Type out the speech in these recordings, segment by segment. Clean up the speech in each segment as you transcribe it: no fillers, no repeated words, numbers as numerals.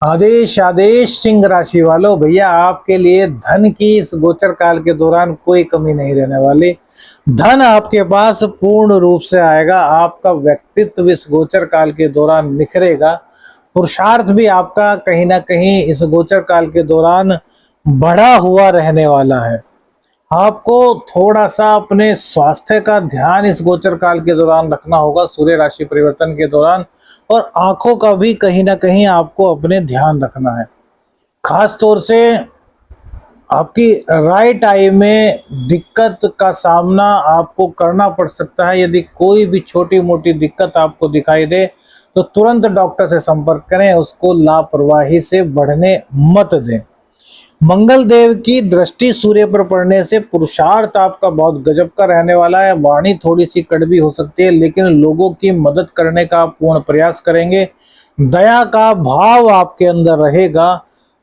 आदेश आदेश सिंह राशि वालों, भैया आपके लिए धन की इस गोचर काल के दौरान कोई कमी नहीं रहने वाली। धन आपके पास पूर्ण रूप से आएगा। आपका व्यक्तित्व इस गोचर काल के दौरान निखरेगा। पुरुषार्थ भी आपका कहीं ना कहीं इस गोचर काल के दौरान बढ़ा हुआ रहने वाला है। आपको थोड़ा सा अपने स्वास्थ्य का ध्यान इस गोचर काल के दौरान रखना होगा, सूर्य राशि परिवर्तन के दौरान। और आंखों का भी कहीं ना कहीं आपको अपने ध्यान रखना है। खास तौर से आपकी राइट आई में दिक्कत का सामना आपको करना पड़ सकता है। यदि कोई भी छोटी मोटी दिक्कत आपको दिखाई दे तो तुरंत डॉक्टर से संपर्क करें, उसको लापरवाही से बढ़ने मत दें। मंगल देव की दृष्टि सूर्य पर पड़ने से पुरुषार्थ आपका बहुत गजब का रहने वाला है। वाणी थोड़ी सी कड़वी हो सकती है, लेकिन लोगों की मदद करने का आप पूर्ण प्रयास करेंगे। दया का भाव आपके अंदर रहेगा।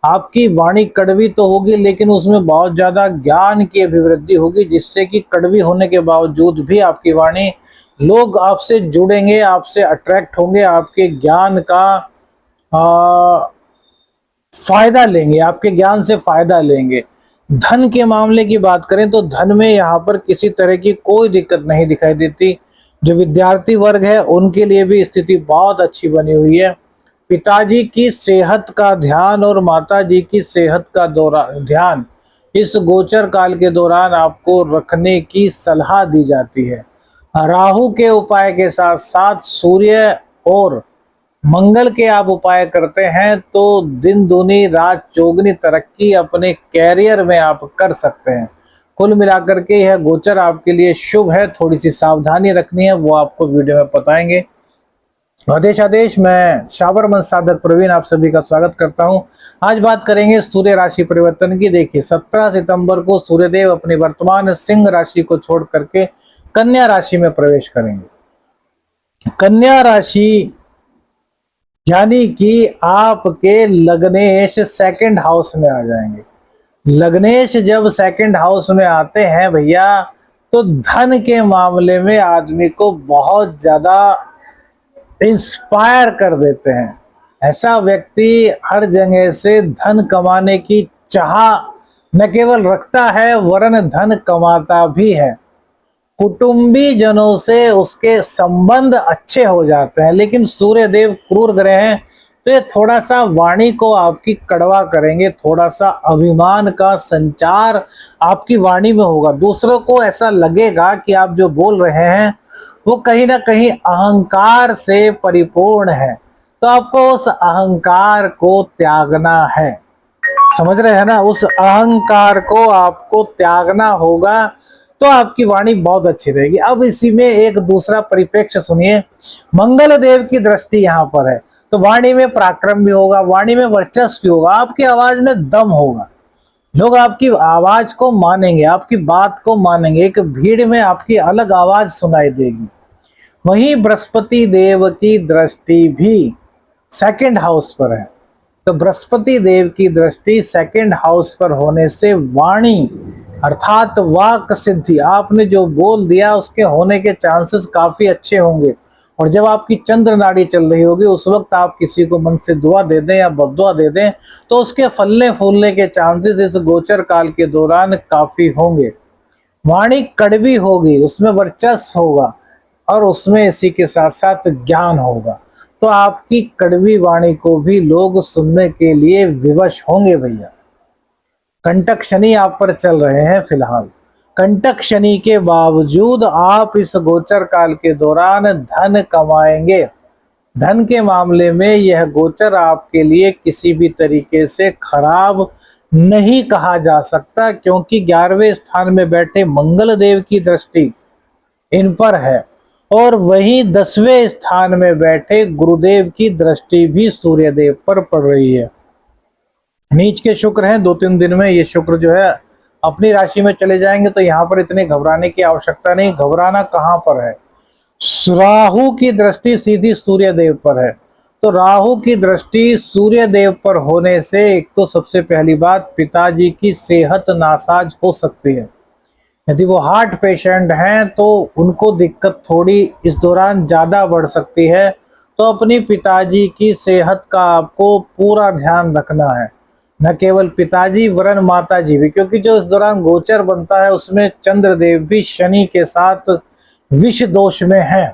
आपकी वाणी कड़वी तो होगी, लेकिन उसमें बहुत ज्यादा ज्ञान की अभिवृद्धि होगी, जिससे कि कड़वी होने के बावजूद भी आपकी वाणी, लोग आपसे जुड़ेंगे, आपसे अट्रैक्ट होंगे, आपके ज्ञान का फायदा लेंगे, आपके ज्ञान से फायदा लेंगे। धन के मामले की बात करें तो धन में यहाँ पर किसी तरह की कोई दिक्कत नहीं दिखाई देती। जो विद्यार्थी वर्ग है उनके लिए भी स्थिति बहुत अच्छी बनी हुई है। पिताजी की सेहत का ध्यान और माताजी की सेहत का ध्यान इस गोचर काल के दौरान आपको रखने की सलाह दी जाती है। राहु के उपाय के साथ साथ सूर्य और मंगल के आप उपाय करते हैं तो दिन दूनी रात चौगनी तरक्की अपने कैरियर में आप कर सकते हैं। कुल मिलाकर के यह गोचर आपके लिए शुभ है। थोड़ी सी सावधानी रखनी है, वो आपको वीडियो में बताएंगे। आदेश आदेश, मैं शाबर मंच साधक प्रवीण आप सभी का स्वागत करता हूं। आज बात करेंगे सूर्य राशि परिवर्तन की। देखिए 17 सितंबर को सूर्यदेव अपनी वर्तमान सिंह राशि को छोड़ करके कन्या राशि में प्रवेश करेंगे। कन्या राशि यानी कि आपके लग्नेश सेकंड हाउस में आ जाएंगे। लग्नेश जब सेकंड हाउस में आते हैं भैया, तो धन के मामले में आदमी को बहुत ज्यादा इंस्पायर कर देते हैं। ऐसा व्यक्ति हर जगह से धन कमाने की चाह न केवल रखता है वरन धन कमाता भी है। कुटुंबी जनों से उसके संबंध अच्छे हो जाते हैं। लेकिन सूर्य देव क्रूर ग्रह हैं, तो ये थोड़ा सा वाणी को आपकी कड़वा करेंगे। थोड़ा सा अभिमान का संचार आपकी वाणी में होगा। दूसरों को ऐसा लगेगा कि आप जो बोल रहे हैं वो कहीं ना कहीं अहंकार से परिपूर्ण है, तो आपको उस अहंकार को त्यागना है। समझ रहे हैं ना? उस अहंकार को आपको त्यागना होगा, तो आपकी वाणी बहुत अच्छी रहेगी। अब इसी में एक दूसरा परिप्रेक्ष्य सुनिए। मंगल देव की दृष्टि यहाँ पर है, तो वाणी में पराक्रम भी होगा, वाणी में वर्चस्व भी होगा, आपकी आवाज में दम होगा। लोग आपकी आवाज को मानेंगे, आपकी बात को मानेंगे। एक भीड़ में आपकी अलग आवाज सुनाई देगी। वहीं बृहस्पति देव की दृष्टि भी सेकंड हाउस पर है, तो बृहस्पति देव की दृष्टि सेकंड हाउस पर होने से वाणी अर्थात वाक सिद्धि, आपने जो बोल दिया उसके होने के चांसेस काफी अच्छे होंगे। और जब आपकी चंद्र नाड़ी चल रही होगी उस वक्त आप किसी को मन से दुआ दे दें या बद्दुआ दे दें तो उसके फलने फूलने के चांसेस इस गोचर काल के दौरान काफी होंगे। वाणी कड़वी होगी, उसमें वर्चस्व होगा और उसमें इसी के साथ साथ ज्ञान होगा, तो आपकी कड़वी वाणी को भी लोग सुनने के लिए विवश होंगे भैया। कंटक शनि आप पर चल रहे हैं फिलहाल। कंटक शनि के बावजूद आप इस गोचर काल के दौरान धन कमाएंगे। धन के मामले में यह गोचर आपके लिए किसी भी तरीके से खराब नहीं कहा जा सकता, क्योंकि 11वें स्थान में बैठे मंगल देव की दृष्टि इन पर है और वहीं 10वें स्थान में बैठे गुरुदेव की दृष्टि भी सूर्यदेव पर पड़ रही है। नीच के शुक्र हैं, 2-3 दिन में ये शुक्र जो है अपनी राशि में चले जाएंगे, तो यहाँ पर इतने घबराने की आवश्यकता नहीं। घबराना कहाँ पर है? राहु की दृष्टि सीधी सूर्य देव पर है, तो राहु की दृष्टि सूर्य देव पर होने से एक तो सबसे पहली बात पिताजी की सेहत नासाज हो सकती है। यदि वो हार्ट पेशेंट हैं तो उनको दिक्कत थोड़ी इस दौरान ज्यादा बढ़ सकती है। तो अपनी पिताजी की सेहत का आपको पूरा ध्यान रखना है। न केवल पिताजी वरन माताजी भी, क्योंकि जो इस दौरान गोचर बनता है उसमें चंद्रदेव भी शनि के साथ विष दोष में है।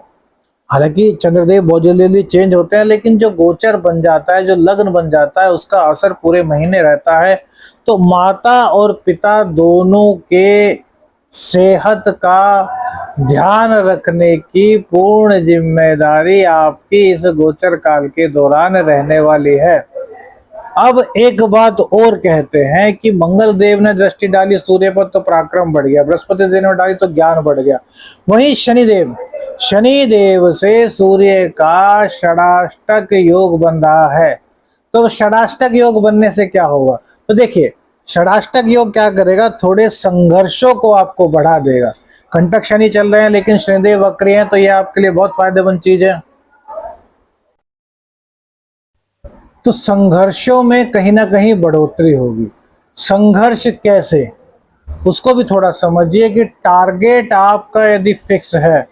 हालांकि चंद्रदेव बहुत जल्दी चेंज होते हैं, लेकिन जो गोचर बन जाता है, जो लग्न बन जाता है, उसका असर पूरे महीने रहता है। तो माता और पिता दोनों के सेहत का ध्यान रखने की पूर्ण जिम्मेदारी आपकी इस गोचर काल के दौरान रहने वाली है। अब एक बात और कहते हैं कि मंगल देव ने दृष्टि डाली सूर्य पर तो पराक्रम बढ़ गया, बृहस्पति देव ने डाली तो ज्ञान बढ़ गया। वहीं शनिदेव से सूर्य का षडाष्टक योग बन रहा है। तो षडाष्टक योग बनने से क्या होगा? तो देखिए, षडाष्टक योग क्या करेगा, थोड़े संघर्षों को आपको बढ़ा देगा। कंटक शनि चल रहे हैं लेकिन शनिदेव वक्री हैं, तो यह आपके लिए बहुत फायदेमंद चीज है। तो संघर्षों में कहीं ना कहीं बढ़ोतरी होगी। संघर्ष कैसे, उसको भी थोड़ा समझिए कि टारगेट आपका यदि फिक्स है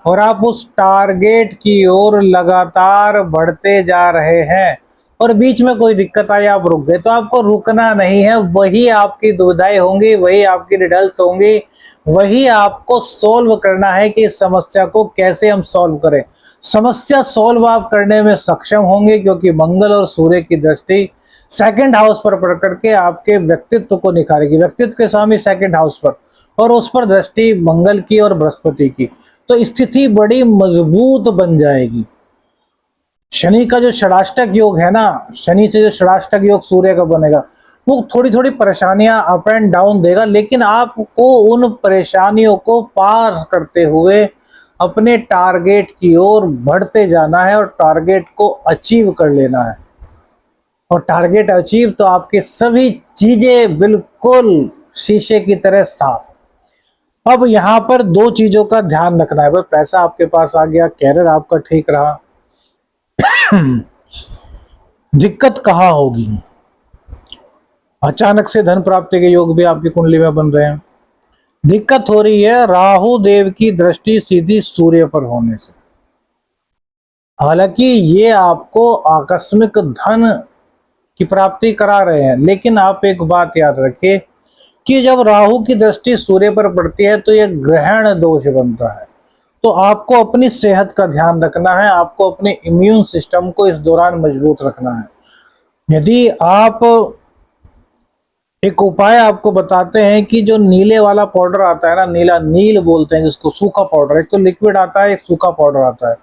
और आप उस टारगेट की ओर लगातार बढ़ते जा रहे हैं और बीच में कोई दिक्कत आई, आप रुक गए, तो आपको रुकना नहीं है। वही आपकी दुविधाएं होंगी, वही आपकी रिडल्स होंगी, वही आपको सोल्व करना है कि इस समस्या को कैसे हम सोल्व करें। समस्या सोल्व आप करने में सक्षम होंगे, क्योंकि मंगल और सूर्य की दृष्टि सेकंड हाउस पर पड़ करके आपके व्यक्तित्व को निखारेगी। व्यक्तित्व के स्वामी सेकंड हाउस पर, और उस पर दृष्टि मंगल की और बृहस्पति की, तो स्थिति बड़ी मजबूत बन जाएगी। शनि का जो षडाष्टक योग है ना, शनि से जो षडाष्टक योग सूर्य का बनेगा, वो थोड़ी थोड़ी परेशानियां अप एंड डाउन देगा, लेकिन आपको उन परेशानियों को पार करते हुए अपने टारगेट की ओर बढ़ते जाना है और टारगेट को अचीव कर लेना है। और टारगेट अचीव तो आपकी सभी चीजें बिल्कुल शीशे की तरह साफ। अब यहाँ पर दो चीजों का ध्यान रखना है। भाई, पैसा आपके पास आ गया, कैरियर आपका ठीक रहा, दिक्कत कहाँ होगी? अचानक से धन प्राप्ति के योग भी आपकी कुंडली में बन रहे हैं। दिक्कत हो रही है राहु देव की दृष्टि सीधी सूर्य पर होने से। हालांकि ये आपको आकस्मिक धन की प्राप्ति करा रहे हैं, लेकिन आप एक बात याद रखिए कि जब राहु की दृष्टि सूर्य पर पड़ती है तो यह ग्रहण दोष बनता है। तो आपको अपनी सेहत का ध्यान रखना है, आपको अपने इम्यून सिस्टम को इस दौरान मजबूत रखना है। यदि आप, एक उपाय आपको बताते हैं कि जो नीले वाला पाउडर आता है ना, नील बोलते हैं जिसको, सूखा पाउडर, एक तो लिक्विड आता है, एक सूखा पाउडर आता है।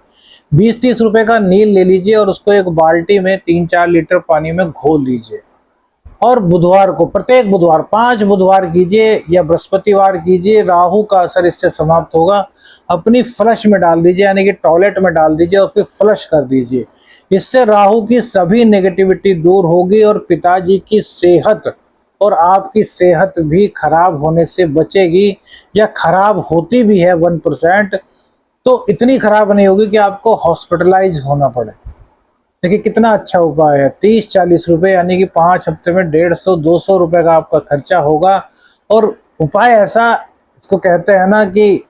20-30 रुपए का नील ले लीजिए और उसको एक बाल्टी में 3-4 लीटर पानी में घोल लीजिए, और बुधवार को, प्रत्येक बुधवार 5 बुधवार कीजिए या बृहस्पतिवार कीजिए, राहु का असर इससे समाप्त होगा। अपनी फ्लश में डाल दीजिए, यानी कि टॉयलेट में डाल दीजिए और फिर फ्लश कर दीजिए। इससे राहु की सभी नेगेटिविटी दूर होगी और पिताजी की सेहत और आपकी सेहत भी खराब होने से बचेगी, या खराब होती भी है 1%, तो इतनी खराब नहीं होगी कि आपको हॉस्पिटलाइज होना पड़े। देखिए कितना अच्छा उपाय है। 30-40 रुपए, यानी कि 5 हफ्ते में 150-200 रुपए का आपका खर्चा होगा। और उपाय ऐसा, इसको कहते हैं ना कि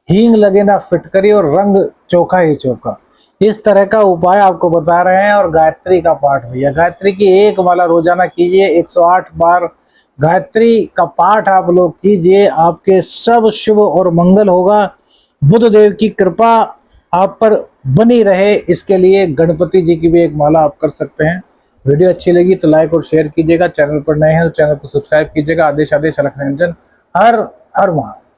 हींग लगे ना फिटकरी और रंग चोखा ही चोखा, इस तरह का उपाय आपको बता रहे हैं। और गायत्री का पाठ भैया, गायत्री की एक माला रोजाना कीजिए, 108 बार गायत्री का पाठ आप लोग कीजिए, आपके सब शुभ और मंगल होगा। बुध देव की कृपा आप पर बनी रहे, इसके लिए गणपति जी की भी एक माला आप कर सकते हैं। वीडियो अच्छी लगी तो लाइक और शेयर कीजिएगा। चैनल पर नए हैं तो चैनल को सब्सक्राइब कीजिएगा। आदेश अलख निरंजन। हर हर महादेव।